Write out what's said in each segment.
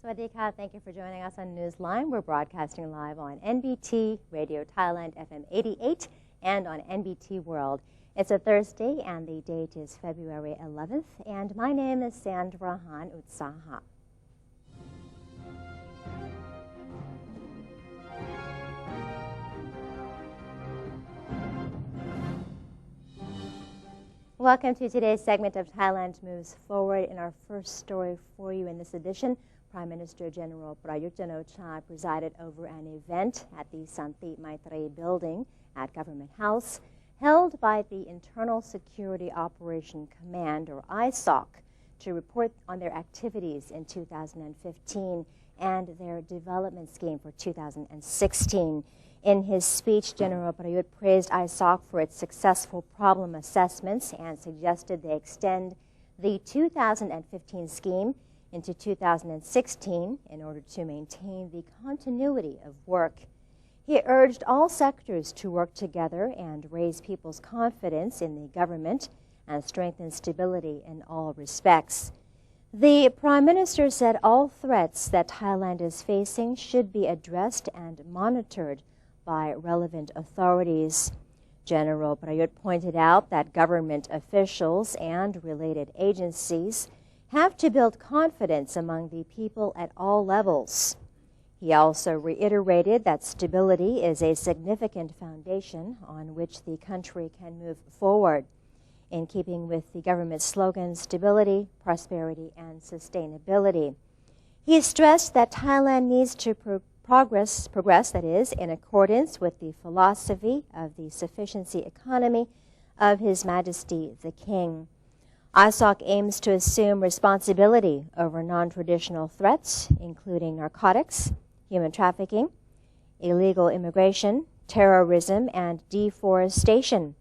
Swadika, thank you for joining us on Newsline. We're broadcasting live on NBT Radio Thailand FM 88 and on NBT World. It's a Thursday and the date is February 11th, and my name is Sandra Han Utsaha. Welcome to today's segment of Thailand Moves Forward. In our first story for you in this edition, Prime Minister General Prayut Chan-o-cha presided over an event at the Santi Maitri building at Government House, held by the Internal Security Operation Command, or ISOC, to report on their activities in 2015 and their development scheme for 2016. In his speech, General Prayut praised ISOC for its successful problem assessments and suggested they extend the 2015 scheme into 2016 in order to maintain the continuity of work. He urged all sectors to work together and raise people's confidence in the government and strengthen stability in all respects. The Prime Minister said all threats that Thailand is facing should be addressed and monitored by relevant authorities. General Prayut pointed out that government officials and related agencies have to build confidence among the people at all levels. He also reiterated that stability is a significant foundation on which the country can move forward, in keeping with the government's slogan, stability, prosperity, and sustainability. He stressed that Thailand needs to progress, that is, in accordance with the philosophy of the sufficiency economy of His Majesty the King. ISOC aims to assume responsibility over non-traditional threats, including narcotics, human trafficking, illegal immigration, terrorism, and deforestation.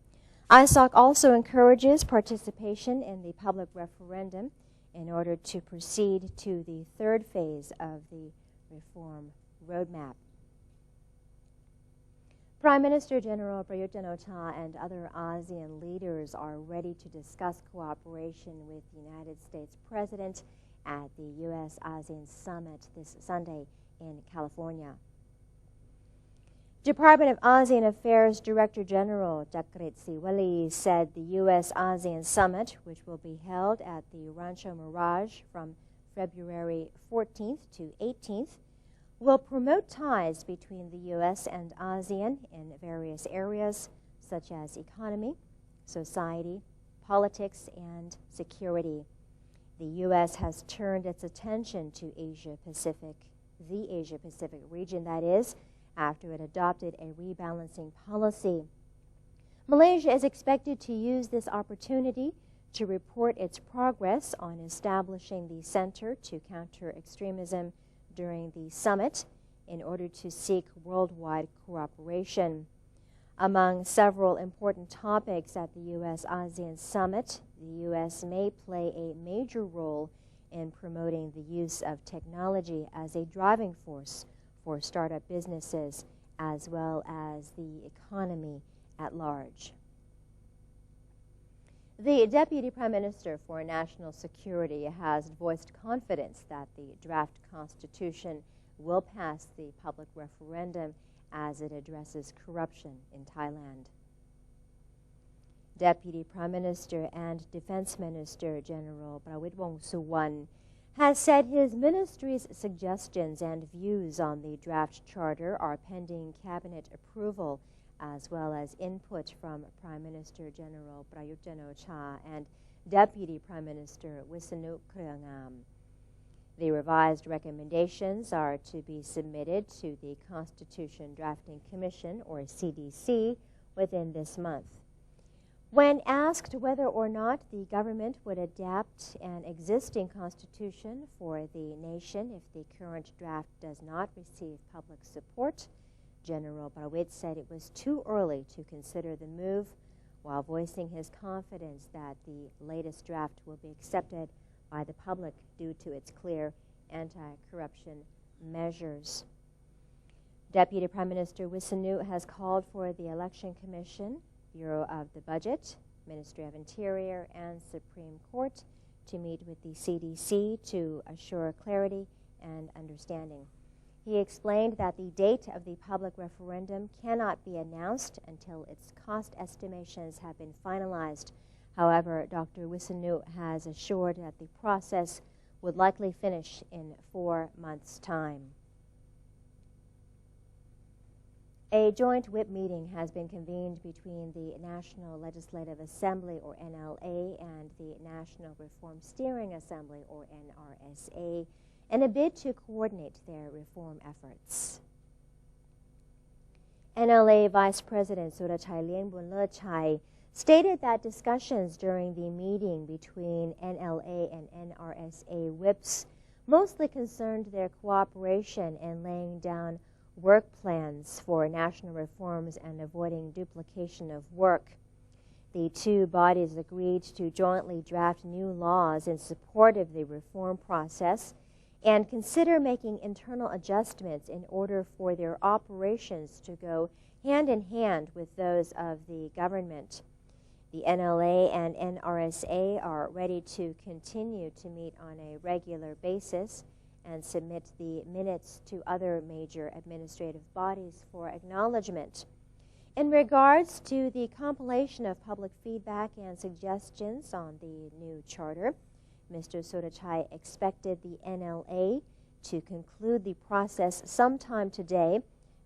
ISOC also encourages participation in the public referendum in order to proceed to the third phase of the reform roadmap. Prime Minister General Prayut Chan-o-cha and other ASEAN leaders are ready to discuss cooperation with the United States President at the U.S.-ASEAN Summit this Sunday in California. Department of ASEAN Affairs Director General Chakrit Siwali said the U.S.-ASEAN Summit, which will be held at the Rancho Mirage from February 14th to 18th, will promote ties between the U.S. and ASEAN in various areas such as economy, society, politics, and security. The U.S. has turned its attention to Asia-Pacific, the Asia-Pacific region, that is, after it adopted a rebalancing policy. Malaysia is expected to use this opportunity to report its progress on establishing the Center to Counter Extremism during the summit in order to seek worldwide cooperation. Among several important topics at the U.S.-ASEAN Summit, the U.S. may play a major role in promoting the use of technology as a driving force for startup businesses as well as the economy at large. The Deputy Prime Minister for National Security has voiced confidence that the draft constitution will pass the public referendum as it addresses corruption in Thailand. Deputy Prime Minister and Defense Minister General Prawit Wongsuwon has said his ministry's suggestions and views on the draft charter are pending cabinet approval, as well as input from Prime Minister General Prayut Chan-o-cha and Deputy Prime Minister Wisanu Kreangam. The revised recommendations are to be submitted to the Constitution Drafting Commission, or CDC, within this month. When asked whether or not the government would adapt an existing constitution for the nation if the current draft does not receive public support, General Prawit said it was too early to consider the move, while voicing his confidence that the latest draft will be accepted by the public due to its clear anti-corruption measures. Deputy Prime Minister Wisanu has called for the Election Commission, Bureau of the Budget, Ministry of Interior, and Supreme Court to meet with the CDC to assure clarity and understanding. He explained that the date of the public referendum cannot be announced until its cost estimations have been finalized. However, Dr. Wisanu has assured that the process would likely finish in 4 months' time. A joint whip meeting has been convened between the National Legislative Assembly, or NLA, and the National Reform Steering Assembly, or NRSA, in a bid to coordinate their reform efforts. NLA Vice President Surachai Liengbunlechai stated that discussions during the meeting between NLA and NRSA whips mostly concerned their cooperation in laying down work plans for national reforms and avoiding duplication of work. The two bodies agreed to jointly draft new laws in support of the reform process and consider making internal adjustments in order for their operations to go hand in hand with those of the government. The NLA and NRSA are ready to continue to meet on a regular basis and submit the minutes to other major administrative bodies for acknowledgement. In regards to the compilation of public feedback and suggestions on the new charter, Mr. Surachai expected the NLA to conclude the process sometime today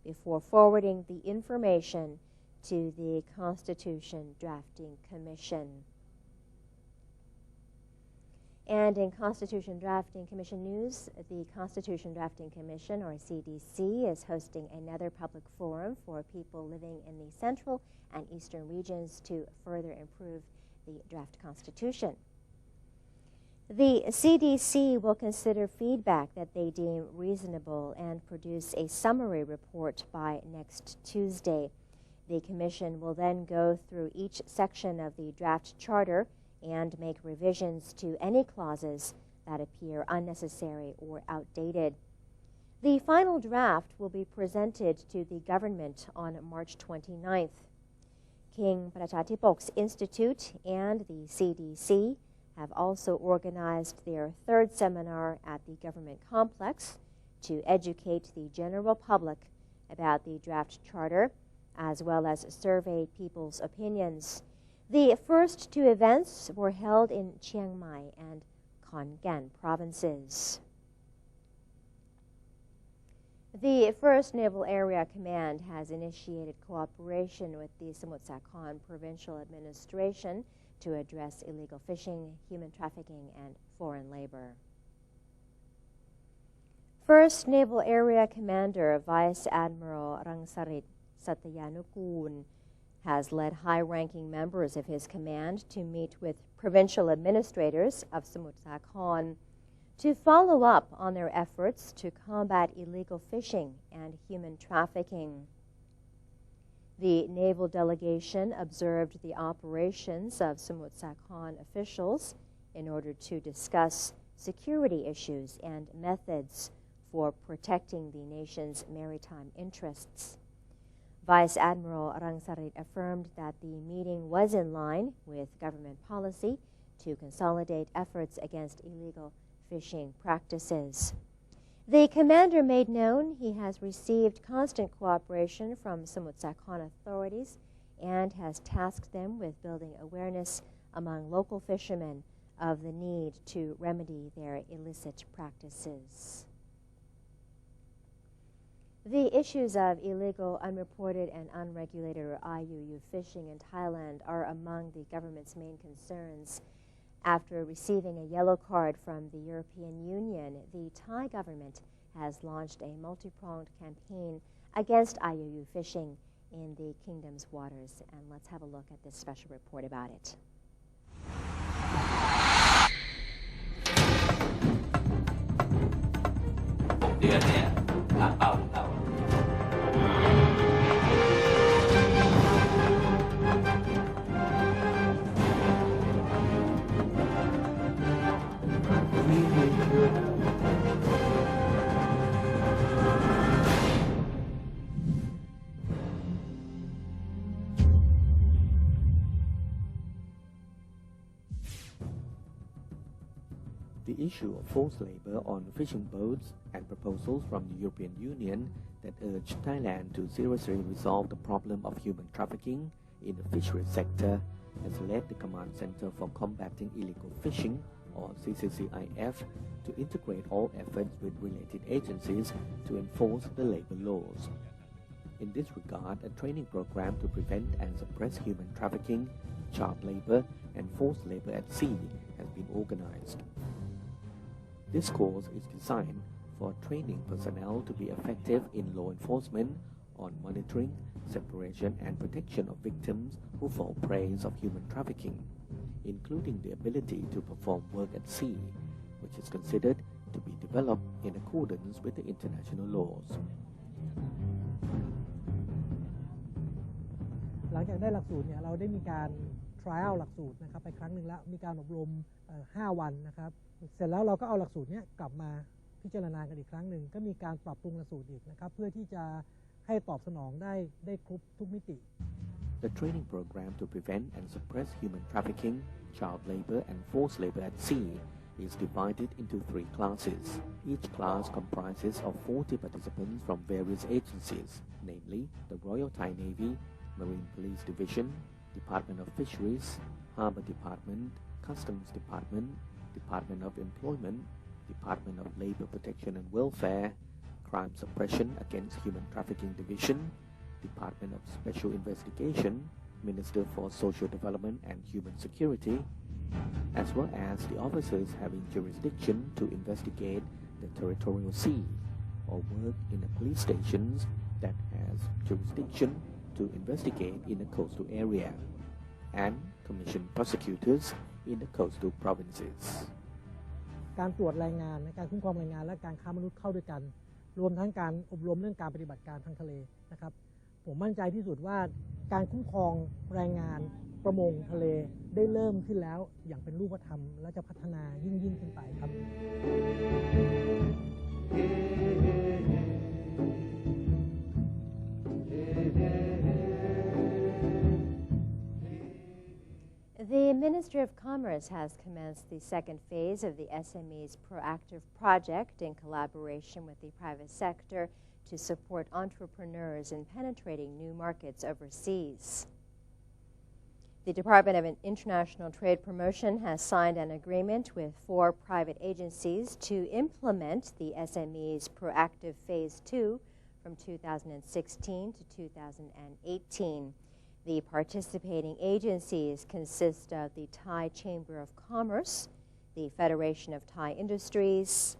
before forwarding the information to the Constitution Drafting Commission. And in Constitution Drafting Commission news, the Constitution Drafting Commission, or CDC, is hosting another public forum for people living in the central and eastern regions to further improve the draft constitution. The CDC will consider feedback that they deem reasonable and produce a summary report by next Tuesday. The Commission will then go through each section of the draft charter and make revisions to any clauses that appear unnecessary or outdated. The final draft will be presented to the government on March 29th. King Prachatipoks Institute and the CDC have also organized their third seminar at the government complex to educate the general public about the draft charter, as well as survey people's opinions. The first two events were held in Chiang Mai and Khon Kaen provinces. The 1st Naval Area Command has initiated cooperation with the Samut Sakhon Provincial Administration to address illegal fishing, human trafficking, and foreign labor. 1st Naval Area Commander Vice Admiral Rangsarit Satyanukul has led high-ranking members of his command to meet with provincial administrators of Samut Sakhon to follow up on their efforts to combat illegal fishing and human trafficking. The naval delegation observed the operations of Samut Sakhon officials in order to discuss security issues and methods for protecting the nation's maritime interests. Vice Admiral Rangsarit affirmed that the meeting was in line with government policy to consolidate efforts against illegal fishing practices. The commander made known he has received constant cooperation from Samut Sakhon authorities and has tasked them with building awareness among local fishermen of the need to remedy their illicit practices. The issues of illegal, unreported, and unregulated, or IUU fishing in Thailand are among the government's main concerns. After receiving a yellow card from the European Union, the Thai government has launched a multi-pronged campaign against IUU fishing in the kingdom's waters. And let's have a look at this special report about it. the issue of forced labor on fishing boats and proposals from the European Union that urge Thailand to seriously resolve the problem of human trafficking in the fisheries sector has led the Command Center for Combating Illegal Fishing, or CCCIF, to integrate all efforts with related agencies to enforce the labor laws. In this regard, a training program to prevent and suppress human trafficking, child labor, and forced labor at sea has been organized. This course is designed for training personnel to be effective in law enforcement on monitoring, separation, and protection of victims who fall prey of human trafficking, including the ability to perform work at sea, which is considered to be developed in accordance with the international laws. หลังจากได้หลักสูตรเนี่ยเราได้มีการ trial หลักสูตรนะครับไปครั้งหนึ่งแล้วมีการอบรม5 วันนะครับเสร็จแล้วเราก็เอาหลักสูตรนี้กลับมาพิจารณากันอีกครั้งหนึ่งก็มีการปรับปรุงหลักสูตรอีกนะครับเพื่อที่จะให้ตอบสนองได้ครบทุกมิติ The training program to prevent and suppress human trafficking, child labor, and forced labor at sea is divided into 3 classes. Each class comprises of 40 participants from various agencies, namely the Royal Thai Navy, Marine Police Division, Department of Fisheries, Harbour Department, Customs Department, Department of Employment, Department of Labor Protection and Welfare, Crime Suppression Against Human Trafficking Division, Department of Special Investigation, Minister for Social Development and Human Security, as well as the officers having jurisdiction to investigate the territorial sea or work in the police stations that has jurisdiction to investigate in the coastal area and commission prosecutors in the coastal provinces. การตรวจแรงงานในการคุ้มครองแรงงานและการค้ามนุษย์เข้าด้วยกันรวมทั้งการอบรมเรื่องการปฏิบัติการทางทะเลนะครับผมมั่นใจที่สุดว่าการคุ้มครองแรงงานประมงทะเลได้เริ่มขึ้นแล้วอย่างเป็นรูปธรรมและจะพัฒนายิ่งขึ้นไปครับ The Ministry of Commerce has commenced the second phase of the SMEs Proactive project in collaboration with the private sector to support entrepreneurs in penetrating new markets overseas. The Department of International Trade Promotion has signed an agreement with 4 private agencies to implement the SMEs Proactive Phase 2 from 2016 to 2018. The participating agencies consist of the Thai Chamber of Commerce, the Federation of Thai Industries,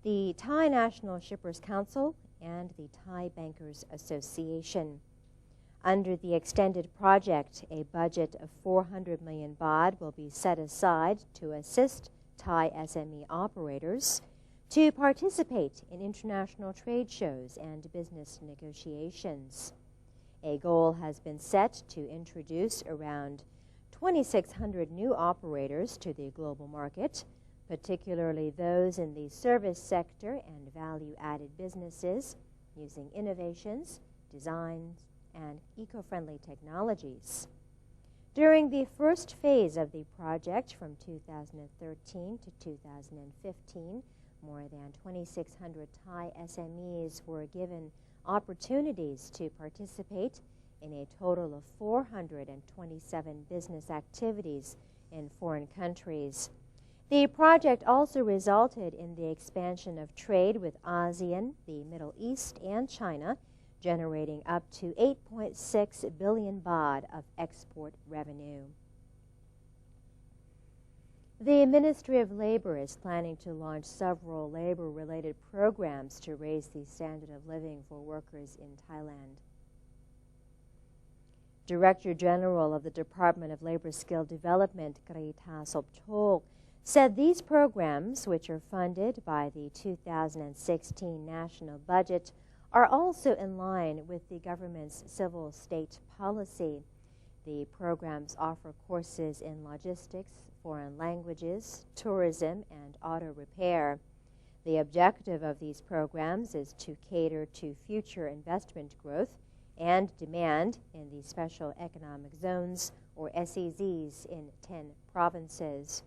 the Thai National Shippers Council, and the Thai Bankers Association. Under the extended project, a budget of 400 million baht will be set aside to assist Thai SME operators to participate in international trade shows and business negotiations. A goal has been set to introduce around 2,600 new operators to the global market, particularly those in the service sector and value-added businesses using innovations, designs, and eco-friendly technologies. During the first phase of the project from 2013 to 2015, more than 2,600 Thai SMEs were given opportunities to participate in a total of 427 business activities in foreign countries. The project also resulted in the expansion of trade with ASEAN, the Middle East, and China, generating up to 8.6 billion baht of export revenue. The Ministry of Labor is planning to launch several labor-related programs to raise the standard of living for workers in Thailand. Director General of the Department of Labor Skill Development, Grita Sopchok, said these programs, which are funded by the 2016 national budget, are also in line with the government's civil state policy. The programs offer courses in logistics, foreign languages, tourism, and auto repair. The objective of these programs is to cater to future investment growth and demand in the Special Economic Zones, or SEZs, in 10 provinces.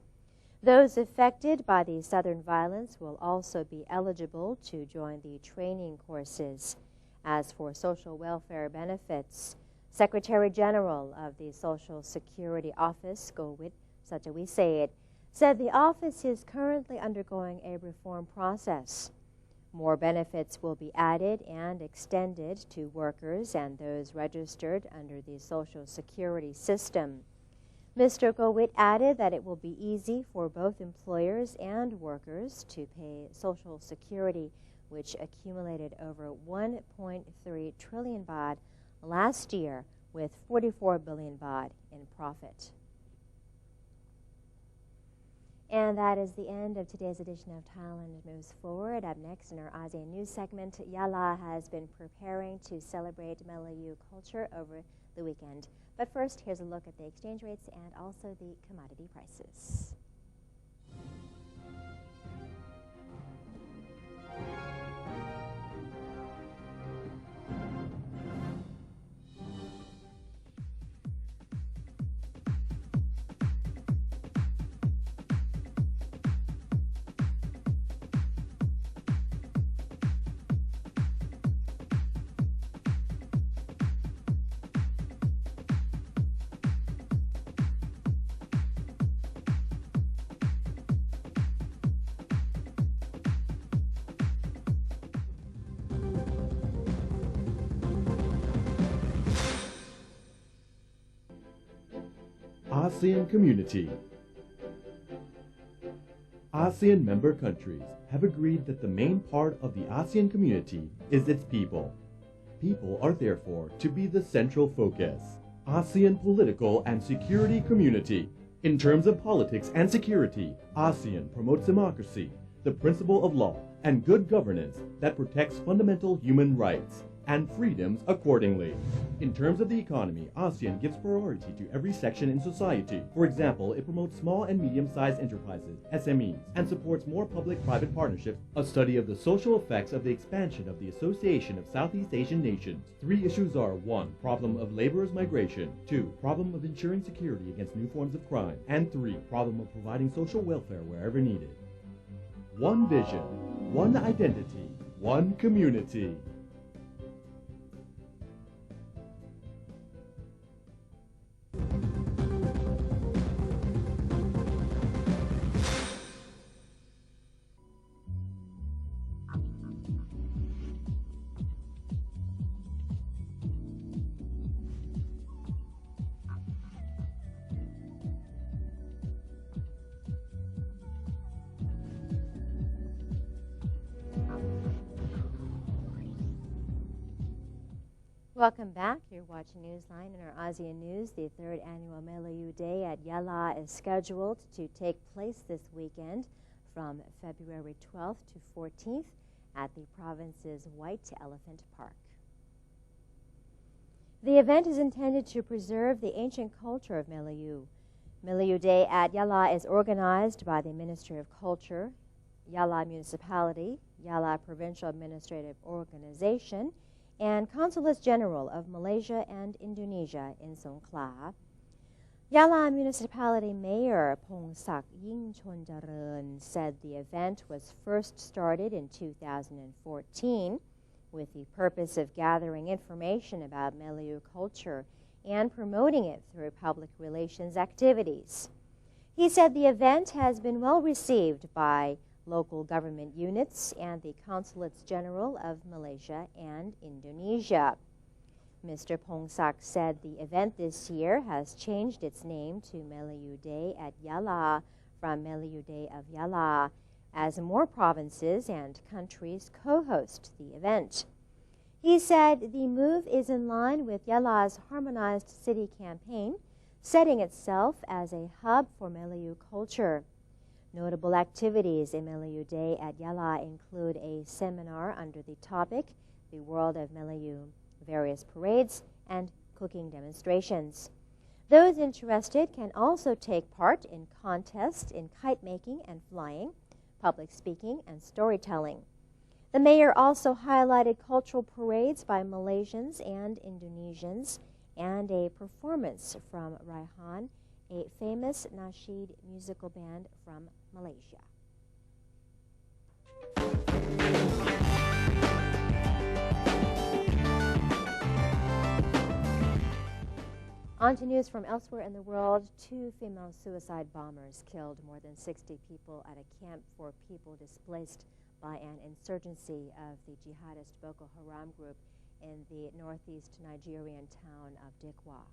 Those affected by the southern violence will also be eligible to join the training courses. As for social welfare benefits, Secretary General of the Social Security Office, Gowit Sajawisaid, said the office is currently undergoing a reform process. More benefits will be added and extended to workers and those registered under the Social Security system. Mr. Gowit added that it will be easy for both employers and workers to pay Social Security, which accumulated over 1.3 trillion baht last year with 44 billion baht in profit. And that is the end of today's edition of Thailand Moves Forward. Up next in our ASEAN News segment, Yala has been preparing to celebrate Melayu culture over the weekend. But first, here's a look at the exchange rates and also the commodity prices. ASEAN Community. ASEAN member countries have agreed that the main part of the ASEAN community is its people. People are therefore to be the central focus. ASEAN Political and Security Community. In terms of politics and security, ASEAN promotes democracy, the principle of law, and good governance that protects fundamental human rights and freedoms accordingly. In terms of the economy, ASEAN gives priority to every section in society. For example, it promotes small and medium-sized enterprises, SMEs, and supports more public-private partnerships. A study of the social effects of the expansion of the Association of Southeast Asian Nations. 3 issues are: 1. Problem of laborers' migration. 2. Problem of ensuring security against new forms of crime. And 3. Problem of providing social welfare wherever needed. One vision, one identity, one community. Welcome back. You're watching Newsline in our ASEAN News. The 3rd annual Melayu Day at Yala is scheduled to take place this weekend from February 12th to 14th at the province's White Elephant Park. The event is intended to preserve the ancient culture of Melayu. Melayu Day at Yala is organized by the Ministry of Culture, Yala Municipality, Yala Provincial Administrative Organization, and Consulates General of Malaysia and Indonesia in Songkhla. Yala Municipality Mayor Pongsak Yingchonjaran said the event was first started in 2014 with the purpose of gathering information about Melayu culture and promoting it through public relations activities. He said the event has been well received by local government units and the Consulates General of Malaysia and Indonesia. Mr. Pongsak said the event this year has changed its name to Melayu Day at Yala from Melayu Day of Yala, as more provinces and countries co-host the event. He said the move is in line with Yala's Harmonized City campaign, setting itself as a hub for Melayu culture. Notable activities in Melayu Day at Yala include a seminar under the topic, The World of Melayu, various parades, and cooking demonstrations. Those interested can also take part in contests in kite making and flying, public speaking, and storytelling. The mayor also highlighted cultural parades by Malaysians and Indonesians and a performance from Raihan a famous nasheed musical band from Malaysia. On to news from elsewhere in the world. 2 female suicide bombers killed more than 60 people at a camp for people displaced by an insurgency of the jihadist Boko Haram group in the northeast Nigerian town of Dikwa.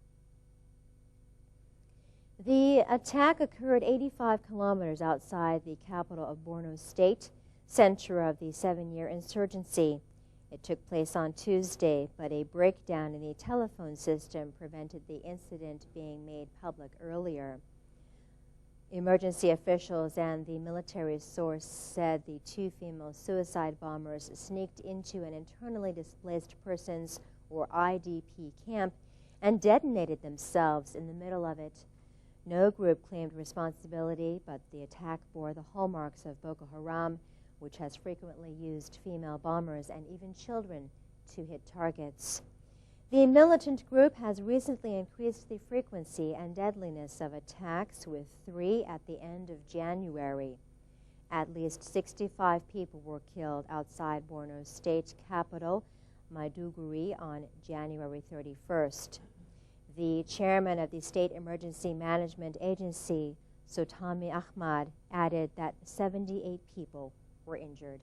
The attack occurred 85 kilometers outside the capital of Borno State, center of the 7-year insurgency. It took place on Tuesday, but a breakdown in the telephone system prevented the incident being made public earlier. Emergency officials and the military source said the 2 female suicide bombers sneaked into an internally displaced persons, or IDP, camp and detonated themselves in the middle of it. No group claimed responsibility, but the attack bore the hallmarks of Boko Haram, which has frequently used female bombers and even children to hit targets. The militant group has recently increased the frequency and deadliness of attacks, with 3 at the end of January. At least 65 people were killed outside Borno State capital, Maiduguri, on January 31st. The chairman of the State Emergency Management Agency, Sotami Ahmad, added that 78 people were injured.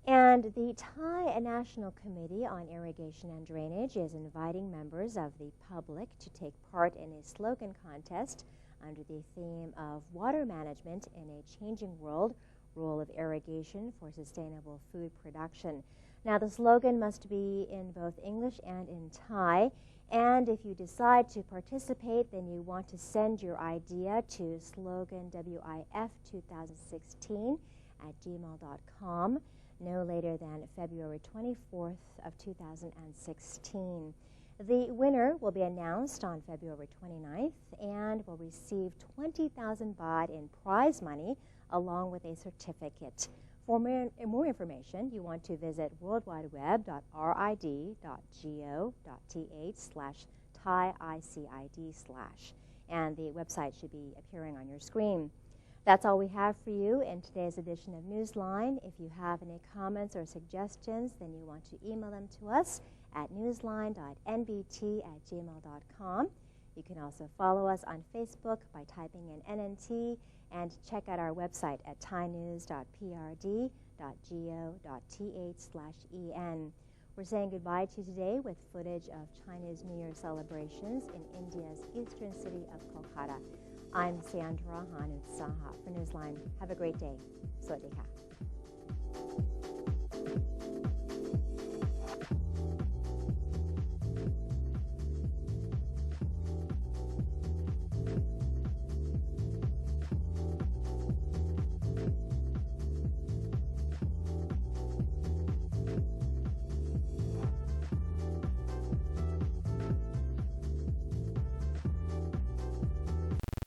And the Thai National Committee on Irrigation and Drainage is inviting members of the public to take part in a slogan contest under the theme of Water Management in a Changing World, Role of Irrigation for Sustainable Food Production. Now, the slogan must be in both English and in Thai. And if you decide to participate, then you want to send your idea to sloganwif2016@gmail.com no later than February 24th of 2016. The winner will be announced on February 29th and will receive 20,000 baht in prize money along with a certificate. For more information, you want to visit worldwideweb.rid.go.th/ThaiICID/, and the website should be appearing on your screen. That's all we have for you in today's edition of Newsline. If you have any comments or suggestions, then you want to email them to us at newsline.nbt@gmail.com. You can also follow us on Facebook by typing in NNT, and check out our website at thainews.prd.go.th/en. We're saying goodbye to you today with footage of Chinese New Year celebrations in India's eastern city of Kolkata. I'm Sandra Hanut Saha for Newsline. Have a great day. Sawasdee ka.